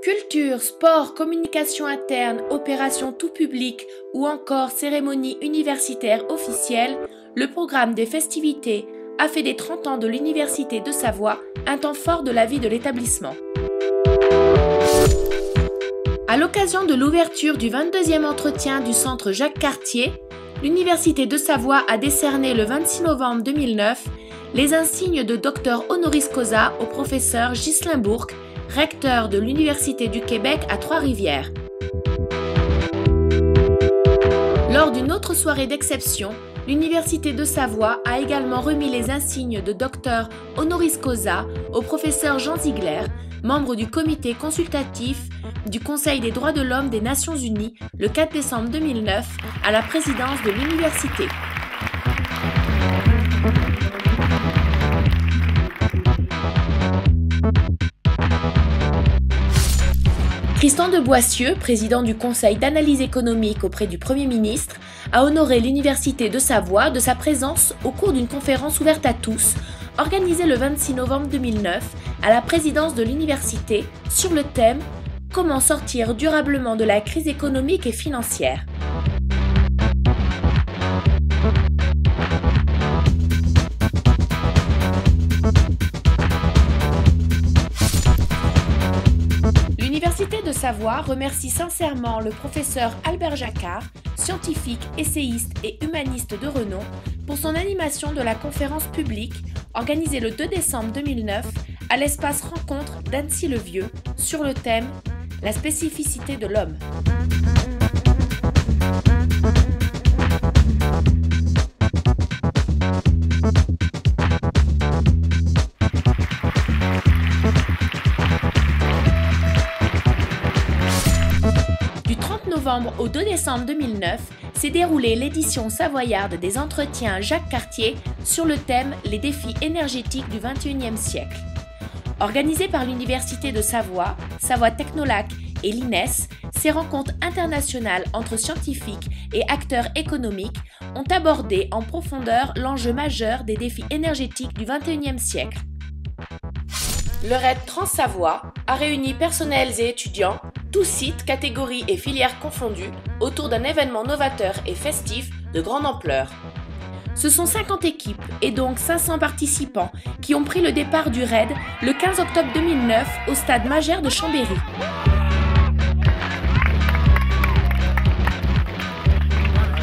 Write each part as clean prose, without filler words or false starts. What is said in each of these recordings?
Culture, sport, communication interne, opérations tout public ou encore cérémonie universitaire officielle, le programme des festivités a fait des 30 ans de l'Université de Savoie un temps fort de la vie de l'établissement. À l'occasion de l'ouverture du 22e entretien du centre Jacques Cartier, l'Université de Savoie a décerné le 26 novembre 2009 les insignes de docteur honoris causa au professeur Ghislain Bourque, recteur de l'Université du Québec à Trois-Rivières. Lors d'une autre soirée d'exception, l'Université de Savoie a également remis les insignes de docteur honoris causa au professeur Jean Ziegler, membre du comité consultatif du Conseil des droits de l'homme des Nations Unies le 4 décembre 2009 à la présidence de l'université. Tristan de Boissieu, président du Conseil d'analyse économique auprès du Premier ministre, a honoré l'Université de Savoie de sa présence au cours d'une conférence ouverte à tous, organisée le 26 novembre 2009 à la présidence de l'université sur le thème « Comment sortir durablement de la crise économique et financière ». L'Université de Savoie remercie sincèrement le professeur Albert Jacquard, scientifique, essayiste et humaniste de renom, pour son animation de la conférence publique organisée le 2 décembre 2009 à l'espace rencontre d'Annecy-le-Vieux sur le thème « La spécificité de l'homme ». Novembre au 2 décembre 2009 s'est déroulée l'édition savoyarde des entretiens Jacques Cartier sur le thème « Les défis énergétiques du XXIe siècle ». Organisée par l'Université de Savoie, Savoie Technolac et l'INES, ces rencontres internationales entre scientifiques et acteurs économiques ont abordé en profondeur l'enjeu majeur des défis énergétiques du XXIe siècle. Le RAID Trans-Savoie a réuni personnels et étudiants, tous sites, catégories et filières confondues, autour d'un événement novateur et festif de grande ampleur. Ce sont 50 équipes et donc 500 participants qui ont pris le départ du RAID le 15 octobre 2009 au stade Magère de Chambéry.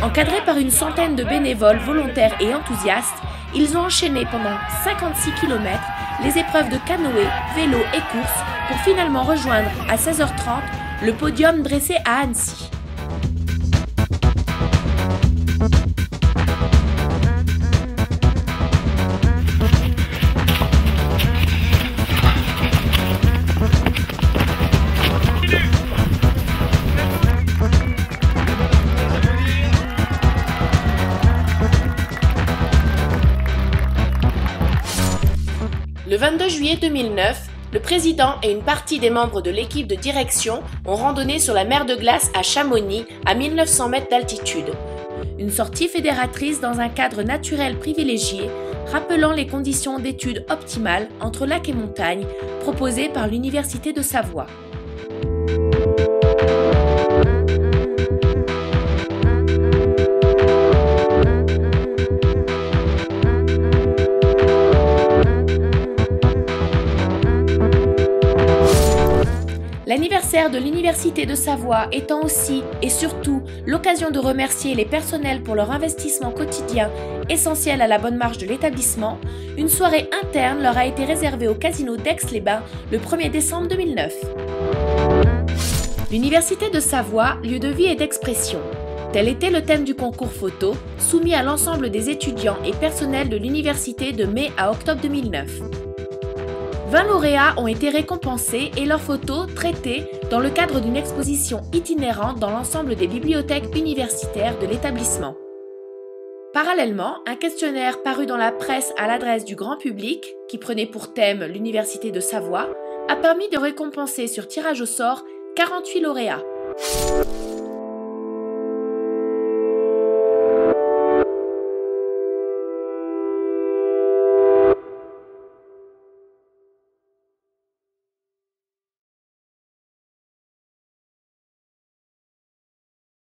Encadrés par une centaine de bénévoles volontaires et enthousiastes, ils ont enchaîné pendant 56 km les épreuves de canoë, vélo et course pour finalement rejoindre à 16h30 le podium dressé à Annecy. Le 22 juillet 2009, le président et une partie des membres de l'équipe de direction ont randonné sur la mer de glace à Chamonix, à 1900 mètres d'altitude. Une sortie fédératrice dans un cadre naturel privilégié, rappelant les conditions d'études optimales entre lac et montagne proposées par l'Université de Savoie. L'anniversaire de l'Université de Savoie étant aussi et surtout l'occasion de remercier les personnels pour leur investissement quotidien essentiel à la bonne marche de l'établissement, une soirée interne leur a été réservée au casino d'Aix-les-Bains le 1er décembre 2009. L'Université de Savoie, lieu de vie et d'expression. Tel était le thème du concours photo, soumis à l'ensemble des étudiants et personnels de l'université de mai à octobre 2009. 20 lauréats ont été récompensés et leurs photos traitées dans le cadre d'une exposition itinérante dans l'ensemble des bibliothèques universitaires de l'établissement. Parallèlement, un questionnaire paru dans la presse à l'adresse du grand public, qui prenait pour thème l'Université de Savoie, a permis de récompenser sur tirage au sort 48 lauréats.